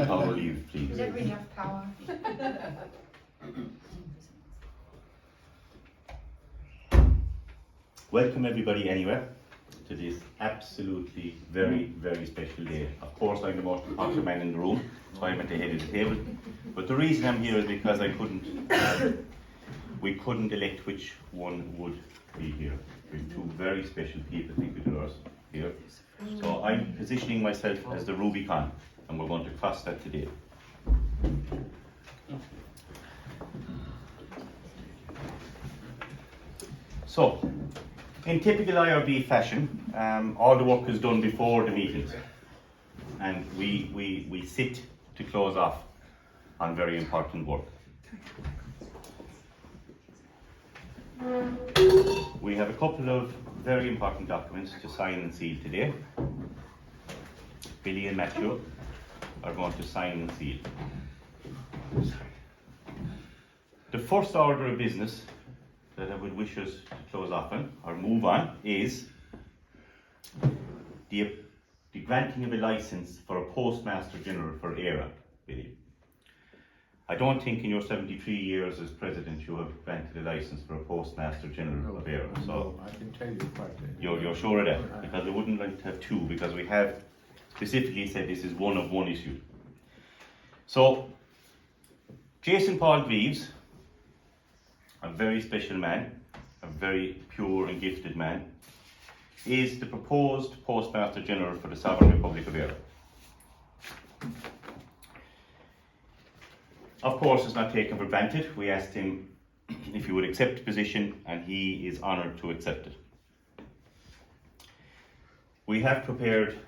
Power leave, please. Never enough power. Welcome everybody anywhere to this absolutely very, very special day. Of course I'm the most popular man in the room, so I'm at the head of the table. But the reason I'm here is because we couldn't elect which one would be here. We have two very special people, I think, with us here. So I'm positioning myself as the Rubicon, and we're going to cross that today. So, in typical IRB fashion, all the work is done before the meetings, and we sit to close off on very important work. We have a couple of very important documents to sign and seal today. Billy and Matthew are going to sign and seal. The first order of business that I would wish us to close off on, or move on, is the granting of a license for a Postmaster General for Eire, Billy. I don't think in your 73 years as President you have granted a license for a Postmaster General of Eire. So no, I can tell you quite you're sure of that? Because I wouldn't like to have two, because we have specifically said this is one of one issue. So, Jason Paul Greaves, a very special man, a very pure and gifted man, is the proposed Postmaster General for the Sovereign Republic of Eire. Of course, it's not taken for granted. We asked him if he would accept the position, and he is honoured to accept it. We have prepared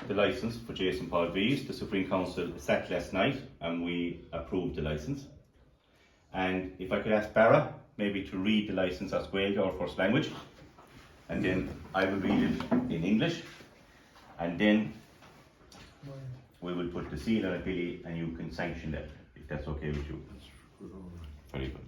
the licence for Jason Paul Greaves. The Supreme Council sat last night and we approved the licence. And if I could ask Barra maybe to read the licence as Gaelic, our first language, and then I will read it in English, and then we will put the seal on it, Billy, and you can sanction that, if that's okay with you. Very good.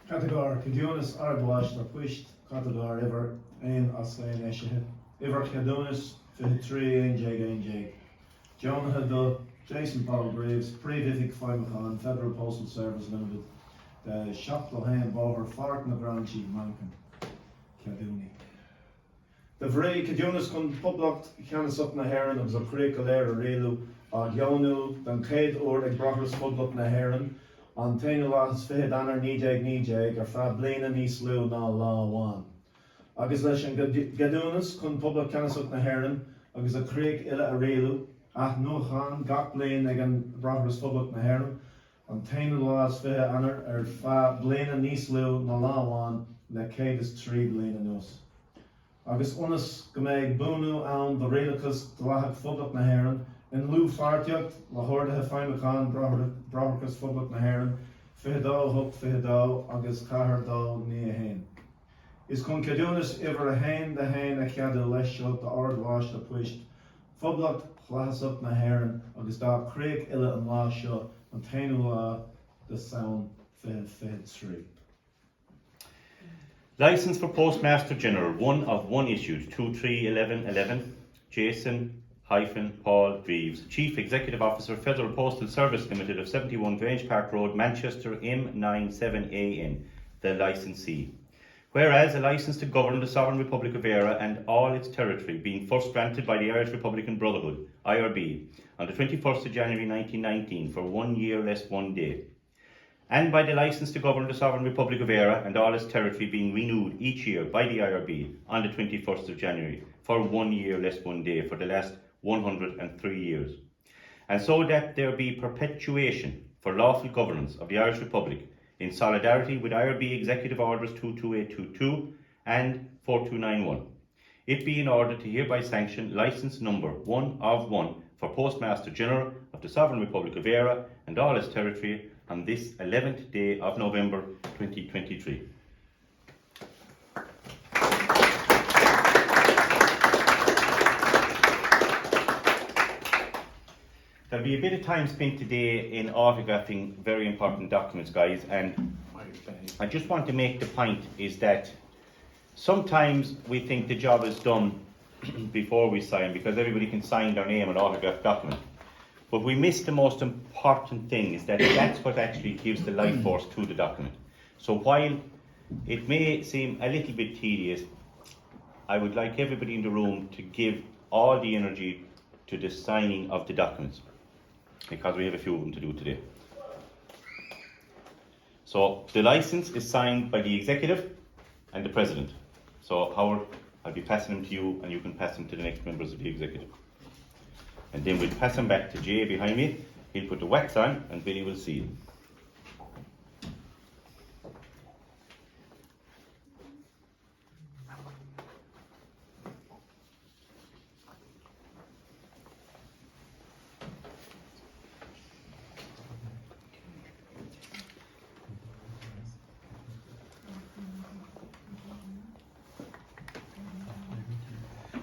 Category Cadunis Ardwash the Pushed Category Ever Ain Asain Eshe Ever Cadunis 53 NJ John Haddo Jason Paul Graves Pre-Vivic Fimacon Federal Postal Service Limited the Shop Lohan Bover Fart na Grand Chief Mankin Caduni. The Vray Cadunis kun Public Canis up na Heron of Zakre Kalera Relu Yonu Dan Kade or Brothers Public na Heron on Tainulas Fed Honor Nijag or Fab Lena Nislu na Law 1. Agus leis an Gadunas kun Public Canis up na Heron agus a Craig Illa Arelu ach Nuchan Gak Blaine ag an Brothers Public na Heron on Tainulas Fed Honor Fab Lena Nislu na Law 1 le Cadis 3 Blaine Nus. Agus unas gomeg bunu an the Relicus Dlahak Public na Heron in Lou Fartiot, La Horda Hefimacon, Brothers Public na Heron, Fihdo, Hook Fihdo, Agus Cahardo, Nia Hain. Is con Cadunis ever a hain the hain a Cadu Lesho, the Ord Wash the Pushed, Public, Class up na Heron, Agus da Craig Illa and Lasho, and Tainula the Sound Fed Street. Licence for Postmaster General, one of one issued, 231111, Jason Paul Greaves, Chief Executive Officer, Federal Postal Service Limited of 71 Grange Park Road, Manchester, M97AN, the licensee. Whereas a licence to govern the Sovereign Republic of Eire and all its territory being first granted by the Irish Republican Brotherhood, IRB, on the 21st of January 1919 for 1 year less 1 day. And by the licence to govern the Sovereign Republic of Eire and all its territory being renewed each year by the IRB on the 21st of January for 1 year less 1 day for the last 103 years. And so that there be perpetuation for lawful governance of the Irish Republic in solidarity with IRB Executive Orders 22822 and 4291. It be in order to hereby sanction licence number 1 of 1 for Postmaster General of the Sovereign Republic of Eire and all its territory on this 11th day of November 2023. There'll be a bit of time spent today in autographing very important documents, guys, and I just want to make the point is that sometimes we think the job is done before we sign because everybody can sign their name on an autographed document. But we missed the most important thing, is that that's what actually gives the life force to the document. So while it may seem a little bit tedious, I would like everybody in the room to give all the energy to the signing of the documents, because we have a few of them to do today. So the license is signed by the executive and the president. So Howard, I'll be passing them to you, and you can pass them to the next members of the executive. And then we'll pass them back to Jay behind me. He'll put the wax on, and Billy will seal.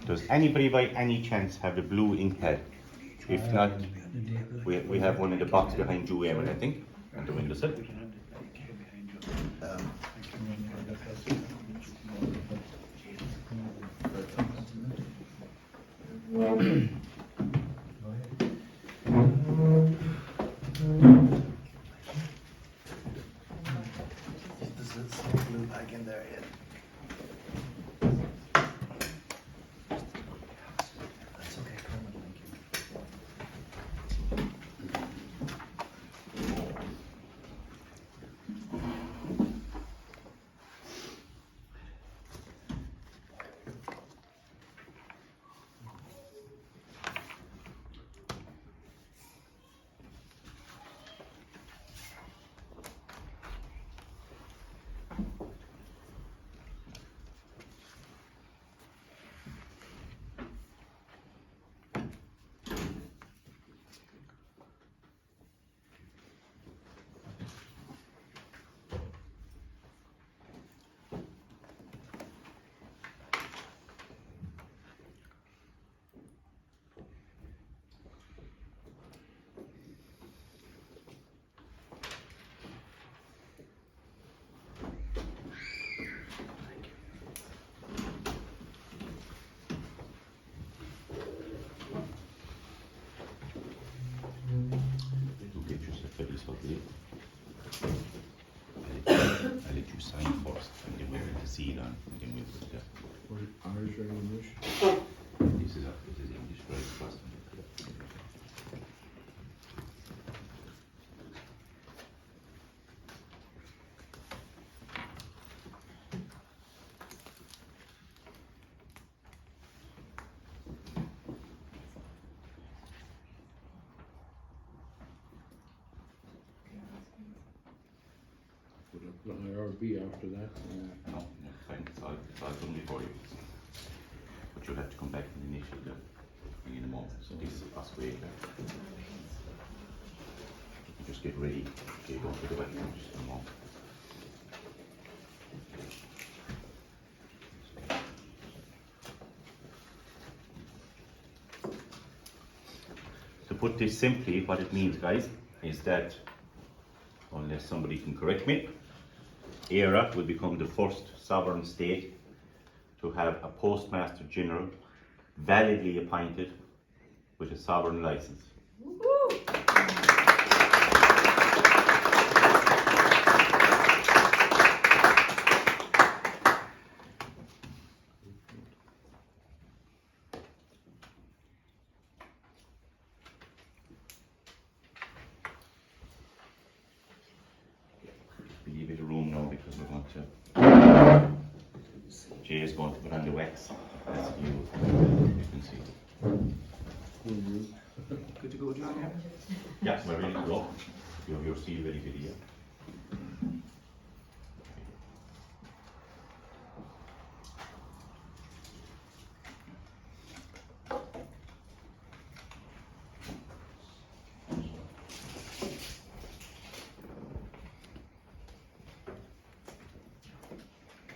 Does anybody by any chance have the blue ink pad? If not, we have one in the box behind you, Eamon, I think, on the windowsill. Does it say blue back in there yet? That's okay, Carmen, thank you. I'll let you sign first, and then we'll put the seal on, and then we'll put the... Irish or English? This is English right first. Put an IRB after that. No, fine, it's all done before you. But you'll have to come back and initial the thing in a moment, so this is us way back. Just get ready, okay, go to the webcam just in a moment. To put this simply, what it means, guys, is that, unless somebody can correct me, Eire will become the first sovereign state to have a Postmaster General validly appointed with a sovereign license. Leave it a room now because we're going to. Jay is going to put on the wax. As you can see. Good to go, John? Yes, we're ready to go. You have your seal ready for the year.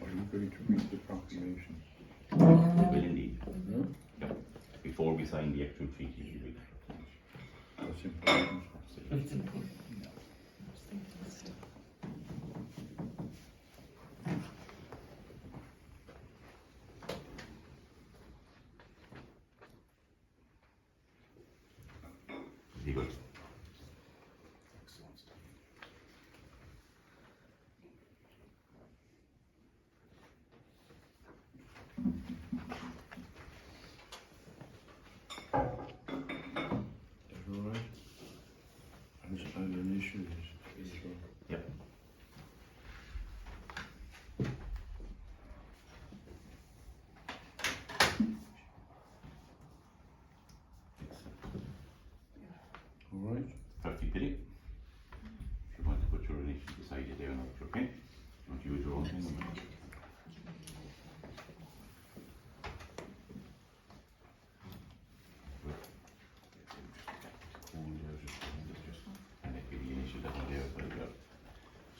Are you ready to read the proclamation? We will indeed. No? Yeah. Before we sign the actual treaty, we will. That's important. It's important. Very good. Alright. Perfect, Billy. If you want to put your initials beside you there now, okay? You want to use your own pen? And if the initial down there, but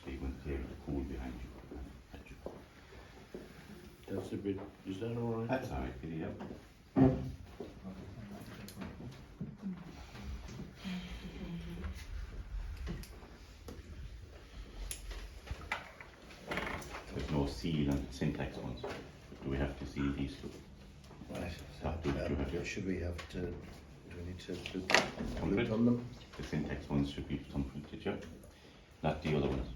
so you want to take the cool behind you. That's a bit, is that alright? That's alright, Billy, yeah. There's no seal on the syntax ones. Do we have to seal these two? Right. Do you have to? Should we have to, do we need to put Thumbprint? on them? The syntax ones should be thumbprinted, yeah? Not the other ones.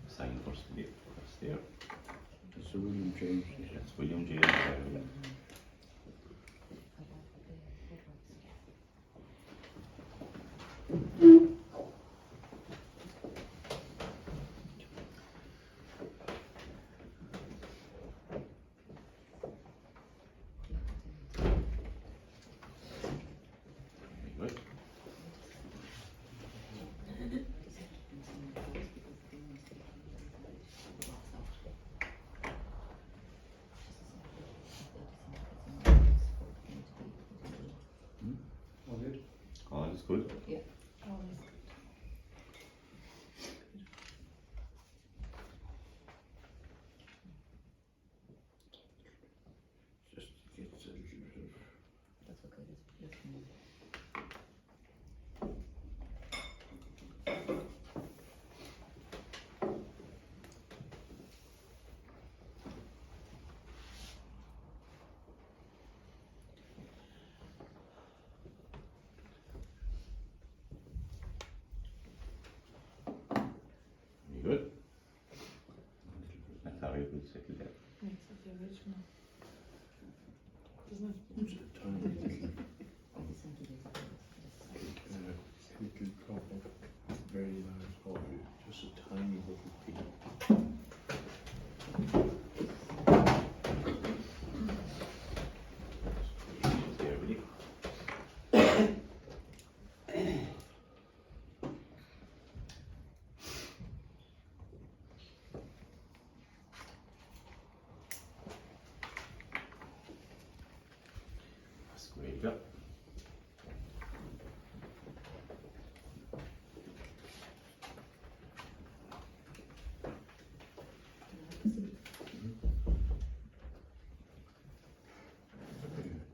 Sign first, Billy. That's there. That's a William James, is it? That's William James. Eire. Very good. All good. All is good. Yeah. Just gets a little bit of. That's okay. This move. Very good. That's how it will settle there. It's the original. Isn't it? It's a tiny little, little drop of very large oil, just a tiny little piece. There, Billy. That's great, yeah.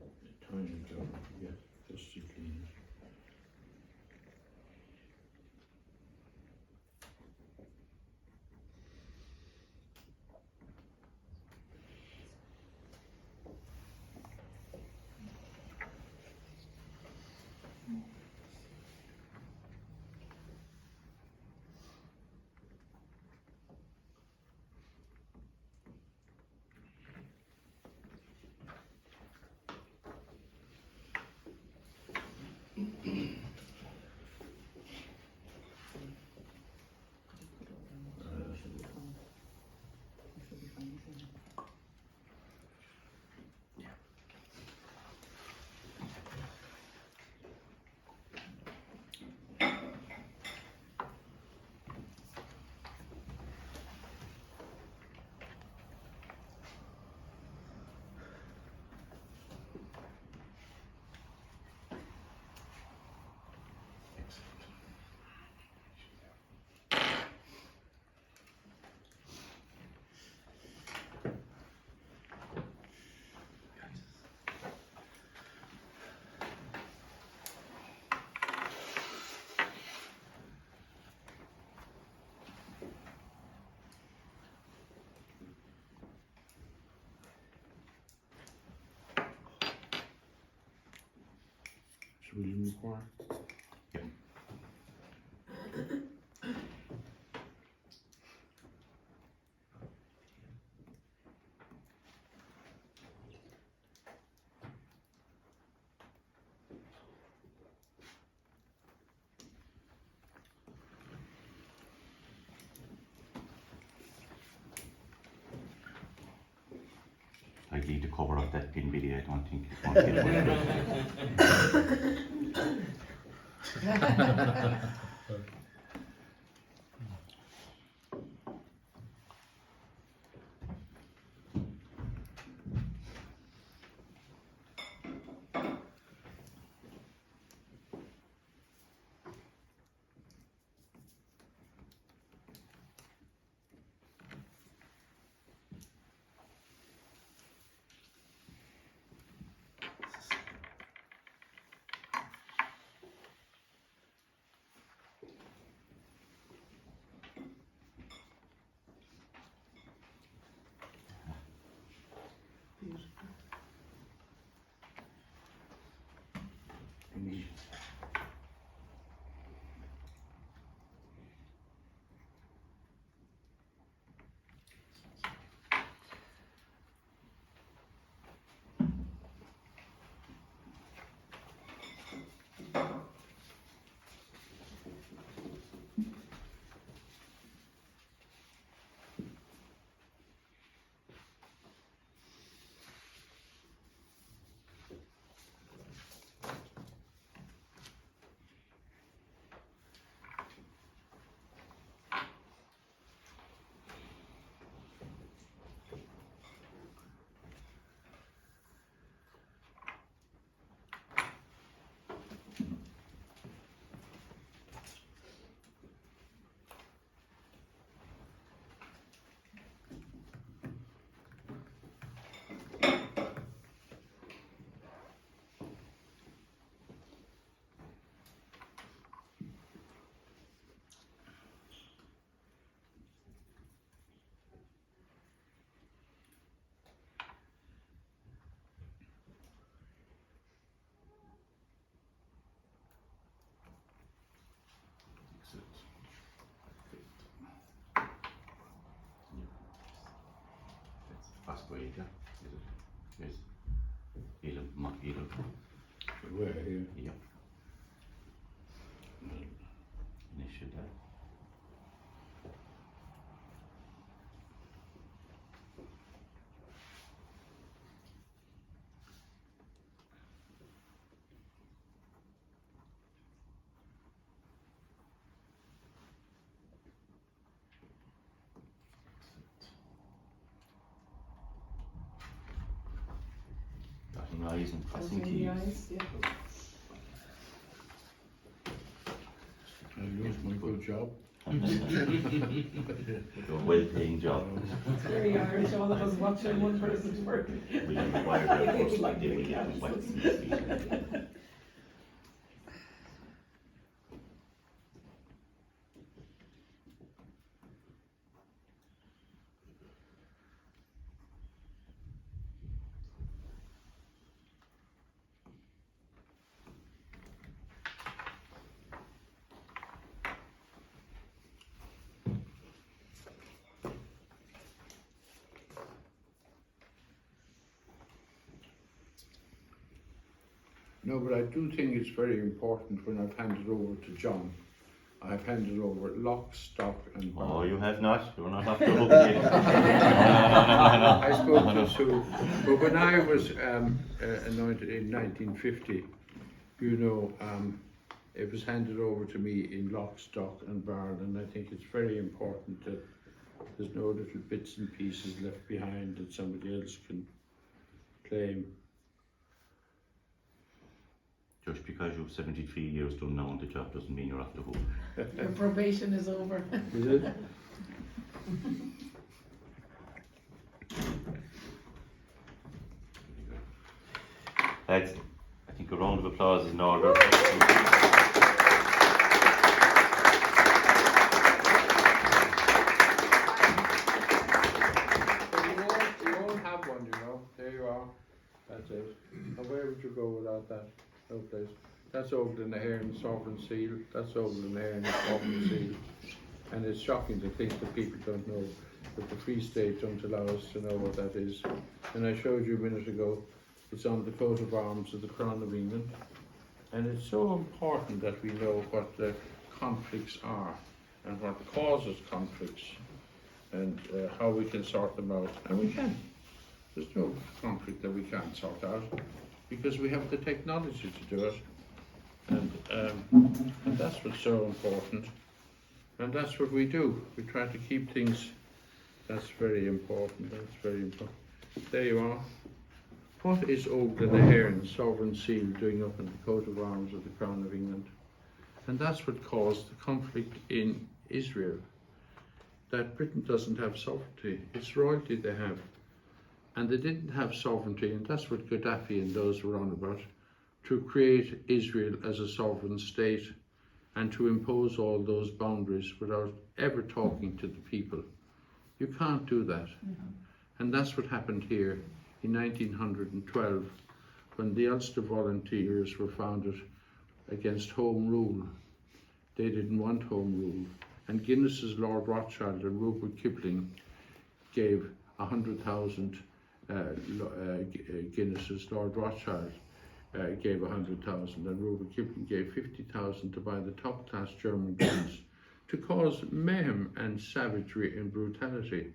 A tiny drop, yeah, just to clean it. William McQuarrie. Yep. I'd leave the cover of that pin video, I don't think it won't get away. Possibly, yeah. Yes. Either, not either. Where here? Yeah. Initial that. Dotting I's and crossing Closing the T's. eyes, yeah. I lose my good job. A well-paying job. It's very Irish, all of us watching one person's work. William McGuire, of course, like they would have what No, but I do think it's very important when I've handed over to John. I've handed over lock, stock and barrel. Oh, you have not. You're not off the hook yet. No. I spoke to Sue, but when I was anointed in 1950, you know, it was handed over to me in lock, stock and barrel, and I think it's very important that there's no little bits and pieces left behind that somebody else can claim. Just because you've 73 years done now on the job doesn't mean you're off the hook. Your probation is over. Is it? Lads, I think a round of applause is in order. You won't have one, you know. There you are. That's it. And where would you go without that? No place. That's over in the hair and sovereign seal. That's over in the hair and sovereign seal. And it's shocking to think that people don't know that the Free State don't allow us to know what that is. And I showed you a minute ago, it's on the coat of arms of the Crown of England. And it's so important that we know what the conflicts are and what causes conflicts and how we can sort them out. And we can. There's no conflict that we can't sort out because we have the technology to do it. And that's what's so important. And that's what we do. We try to keep things. That's very important. That's very important. There you are. What is Old and Eire, sovereign seal, doing up in the coat of arms of the Crown of England? And that's what caused the conflict in Israel. That Britain doesn't have sovereignty. It's royalty they have. And they didn't have sovereignty, and that's what Gaddafi and those were on about, to create Israel as a sovereign state and to impose all those boundaries without ever talking to the people. You can't do that. And that's what happened here in 1912 when the Ulster Volunteers were founded against Home Rule. They didn't want Home Rule. And Guinness's Lord Rothschild and Rupert Kipling gave 100,000 Guinness's Lord Rothschild gave 100,000 and Rupert Kipling gave 50,000 to buy the top class German guns to cause mayhem and savagery and brutality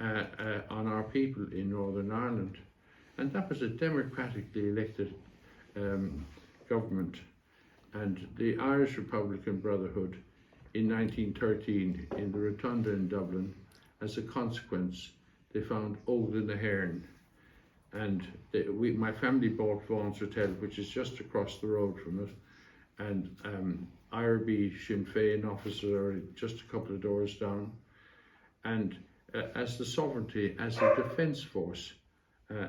on our people in Northern Ireland. And that was a democratically elected government. And the Irish Republican Brotherhood in 1913 in the Rotunda in Dublin, as a consequence, they found Old and Eire. And my family bought Vaughan's Hotel, which is just across the road from it. And Eire Sinn Féin officers are just a couple of doors down. And as the sovereignty, as a defence force,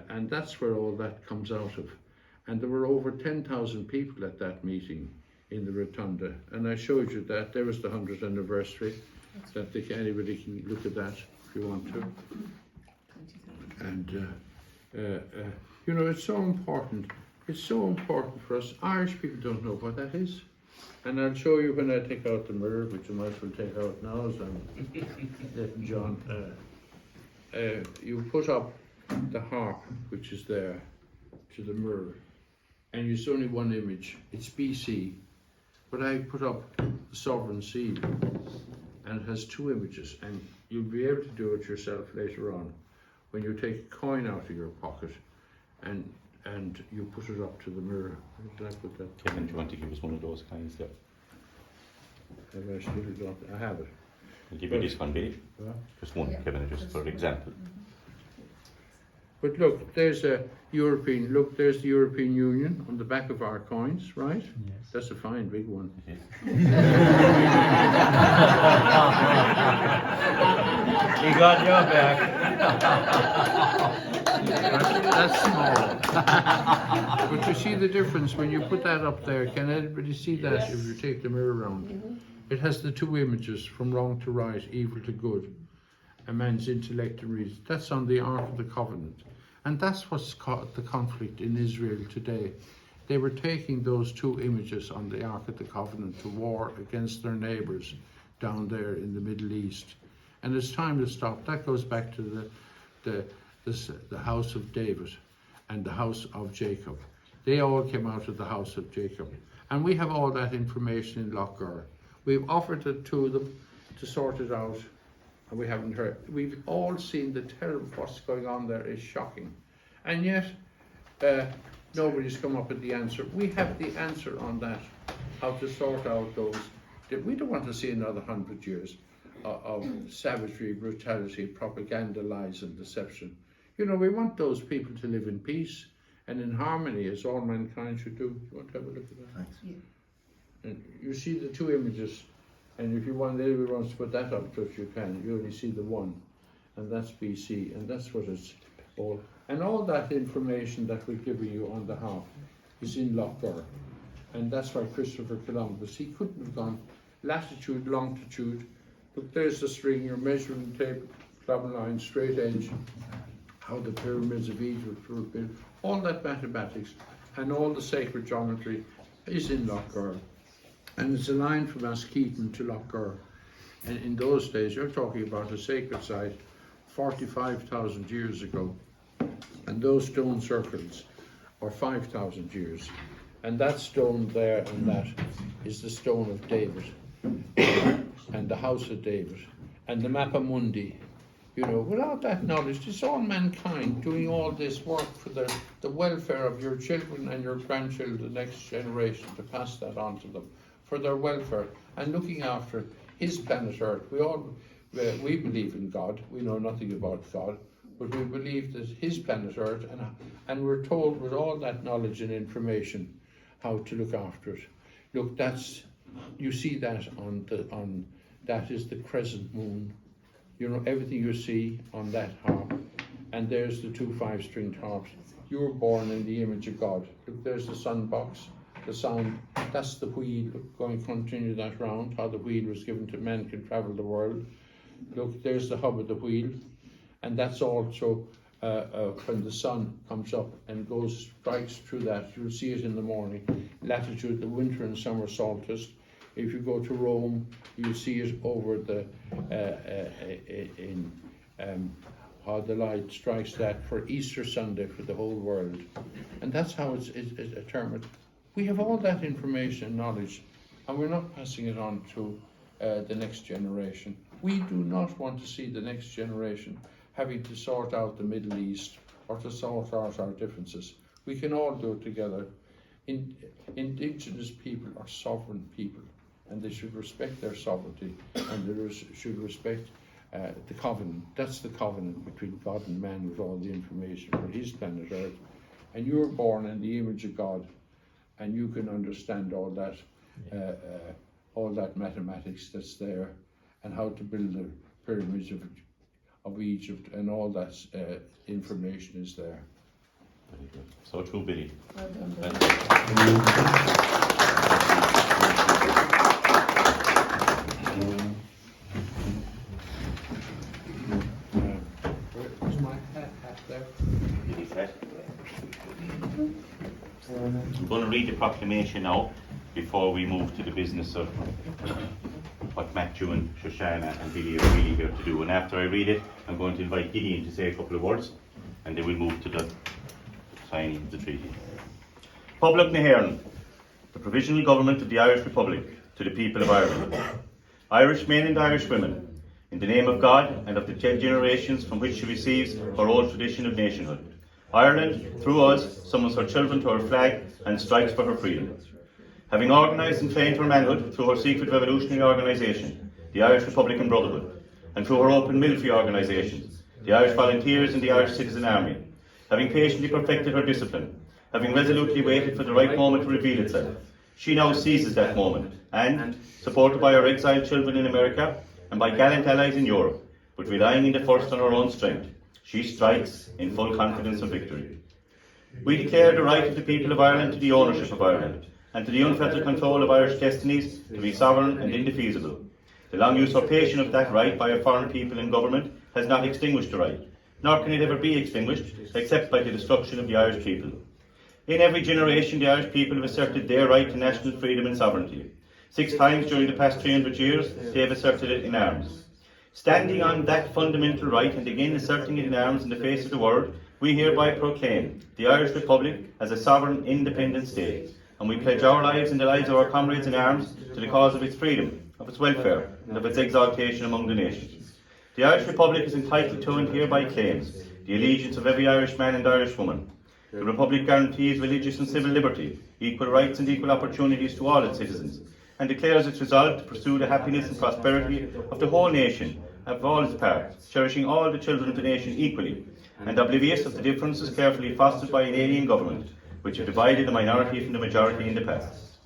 and that's where all that comes out of. And there were over 10,000 people at that meeting in the Rotunda. And I showed you that. There was the 100th anniversary. That anybody can look at that if you want to. And you know, it's so important. It's so important for us. Irish people don't know what that is. And I'll show you when I take out the mirror, which I might as well take out now, so I'm letting John. You put up the harp, which is there, to the mirror, and it's only one image. It's BC, but I put up the sovereign seal, and it has two images, and you'll be able to do it yourself later on, when you take a coin out of your pocket, and you put it up to the mirror. Where did I put that? Kevin, do you want to give us one of those kinds there? I have it. I'll give you this one, Billy. Just one, Kevin, just for example. But look, there's a European, look, there's the European Union on the back of our coins, right? Yes. That's a fine big one. He got your back. That's small. But you see the difference when you put that up there. Can anybody see that if you take the mirror around? It has the two images, from wrong to right, evil to good, a man's intellect and reason. That's on the Ark of the Covenant. And that's what's called the conflict in Israel today. They were taking those two images on the Ark of the Covenant to war against their neighbours down there in the Middle East. And it's time to stop. That goes back to the house of David and the house of Jacob. They all came out of the house of Jacob. And we have all that information in Loughgar. We've offered it to them to sort it out, and we haven't heard. We've all seen the terrible what's going on there is shocking. And yet, nobody's come up with the answer. We have the answer on that, how to sort out those. We don't want to see another 100 years of savagery, brutality, propaganda, lies and deception. You know, we want those people to live in peace and in harmony, as all mankind should do. You want to have a look at that? Thanks. Yeah. And you see the two images, and if you want, anybody wants to put that up, if you can, you only see the one, and that's BC, and that's what it's all. And all that information that we're giving you on the harp is in Loughgar, and that's why Christopher Columbus, he couldn't have gone latitude, longitude. Look, there's the string, your measuring tape, plumb line, straight edge, how the pyramids of Egypt were built, all that mathematics, and all the sacred geometry is in Loughgar. And it's a line from Askeaton to Loughgar. And in those days, you're talking about a sacred site 45,000 years ago. And those stone circles are 5,000 years. And that stone there and that is the stone of David and the house of David. And the Mappa Mundi You know, without that knowledge, it's all mankind doing all this work for the welfare of your children and your grandchildren, the next generation, to pass that on to them, for their welfare, and looking after his planet Earth. We believe in God. We know nothing about God, but we believe that his planet Earth, and we're told with all that knowledge and information how to look after it. Look, you see that that is the crescent moon. You know, everything you see on that harp, and there's the 2 5-stringed harps. You were born in the image of God. Look, there's the sun box, the sound, that's the wheel. Going to continue that round, how the wheel was given to men can travel the world. Look, there's the hub of the wheel, and that's also when the sun comes up and strikes through that. You'll see it in the morning. Latitude, the winter and summer solstice. If you go to Rome, you'll see it over how the light strikes that for Easter Sunday for the whole world. And that's how it's determined. We have all that information and knowledge, and we're not passing it on to the next generation. We do not want to see the next generation having to sort out the Middle East or to sort out our differences. We can all do it together. Indigenous people are sovereign people, and they should respect their sovereignty, and they should respect the covenant. That's the covenant between God and man, with all the information for his planet Earth. And you were born in the image of God, and you can understand all that mathematics that's there, and how to build the pyramids of Egypt, and all that information is there. Very good. So true, Billy. Well done, Well done. Where's my hat there? Billy's hat. I'm going to read the proclamation now before we move to the business of what Matthew and Shoshana and Billy are really here to do. And after I read it, I'm going to invite Gideon to say a couple of words, and then we'll move to the signing of the treaty. Public Nahéireann, the provisional government of the Irish Republic, to the people of Ireland. Irish men and Irish women, in the name of God and of the 10 generations from which she receives her old tradition of nationhood. Ireland, through us, summons her children to her flag and strikes for her freedom. Having organised and trained her manhood through her secret revolutionary organisation, the Irish Republican Brotherhood, and through her open military organisations, the Irish Volunteers and the Irish Citizen Army, having patiently perfected her discipline, having resolutely waited for the right moment to reveal itself, she now seizes that moment and, supported by her exiled children in America and by gallant allies in Europe, but relying in the first on her own strength, she strikes in full confidence of victory. We declare the right of the people of Ireland to the ownership of Ireland, and to the unfettered control of Irish destinies to be sovereign and indefeasible. The long usurpation of that right by a foreign people and government has not extinguished the right, nor can it ever be extinguished except by the destruction of the Irish people. In every generation, the Irish people have asserted their right to national freedom and sovereignty. 6 times during the past 300 years, they have asserted it in arms. Standing on that fundamental right and again asserting it in arms in the face of the world, we hereby proclaim the Irish Republic as a sovereign, independent state, and we pledge our lives and the lives of our comrades in arms to the cause of its freedom, of its welfare, and of its exaltation among the nations. The Irish Republic is entitled to and hereby claims the allegiance of every Irish man and Irish woman. The Republic guarantees religious and civil liberty, equal rights and equal opportunities to all its citizens, and declares its resolve to pursue the happiness and prosperity of the whole nation, of all its parts, cherishing all the children of the nation equally, and oblivious of the differences carefully fostered by an alien government, which have divided the minority from the majority in the past.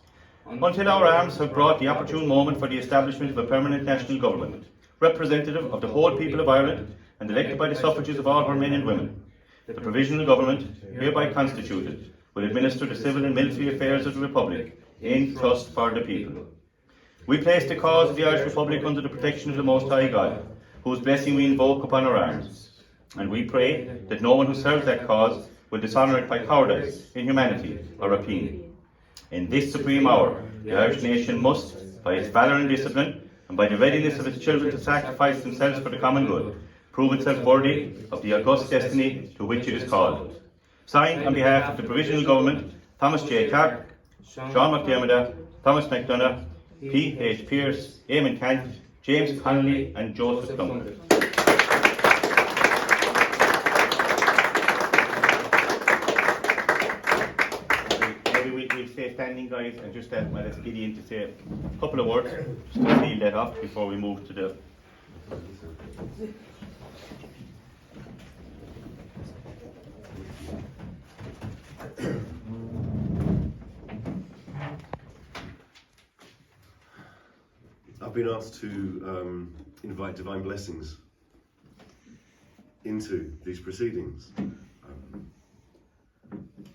Until our arms have brought the opportune moment for the establishment of a permanent national government, representative of the whole people of Ireland, and elected by the suffrages of all her men and women, the provisional government, hereby constituted, will administer the civil and military affairs of the Republic in trust for the people. We place the cause of the Irish Republic under the protection of the Most High God, whose blessing we invoke upon our arms, and we pray that no one who serves that cause will dishonour it by cowardice, inhumanity, or rapine. In this supreme hour, the Irish nation must, by its valour and discipline, and by the readiness of its children to sacrifice themselves for the common good, prove itself worthy of the august destiny to which it is called. Signed on behalf of the Provisional Government, Thomas J. Clark, Sean McDermott, Thomas McDonough, P. H. Pearce, Eamon Kent, James Connolly, and Joseph Plummer. attending, guys, and just well, let's get in to say a couple of words just to seal that off before we move to the. I've been asked to invite divine blessings into these proceedings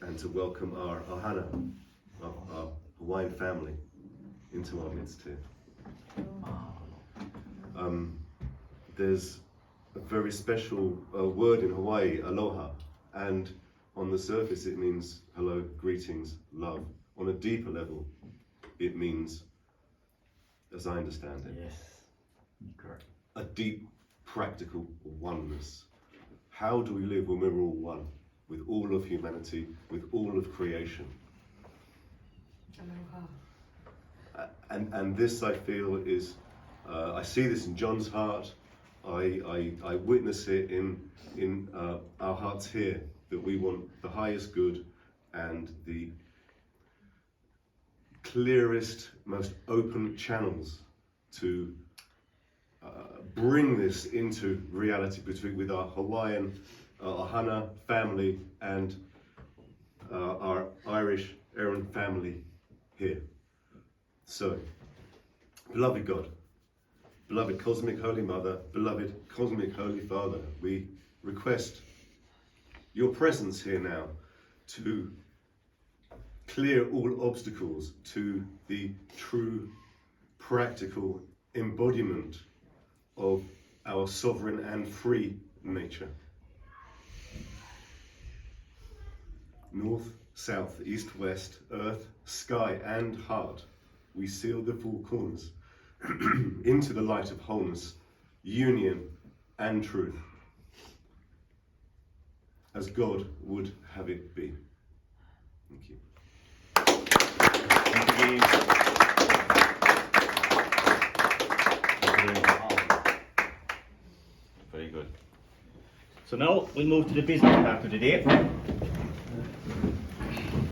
and to welcome our Ohana, our Hawaiian family, into our midst here. There's a very special word in Hawaii, aloha, and on the surface it means hello, greetings, love. On a deeper level, it means, as I understand it, Yes. Correct. a deep practical oneness. How do we live when we're all one, with all of humanity, with all of creation? And this, I feel, is, I see this in John's heart, I witness it in our hearts here, that we want the highest good and the clearest, most open channels to bring this into reality with our Hawaiian, Ohana family and our Irish Eire family here. So, beloved God, beloved Cosmic Holy Mother, beloved Cosmic Holy Father, we request your presence here now to clear all obstacles to the true, practical embodiment of our sovereign and free nature. North, south, east, west, earth, sky and heart, we seal the four corners into the light of wholeness, union and truth, as God would have it be. Thank you. Very good. So now we'll move to the business part of the day.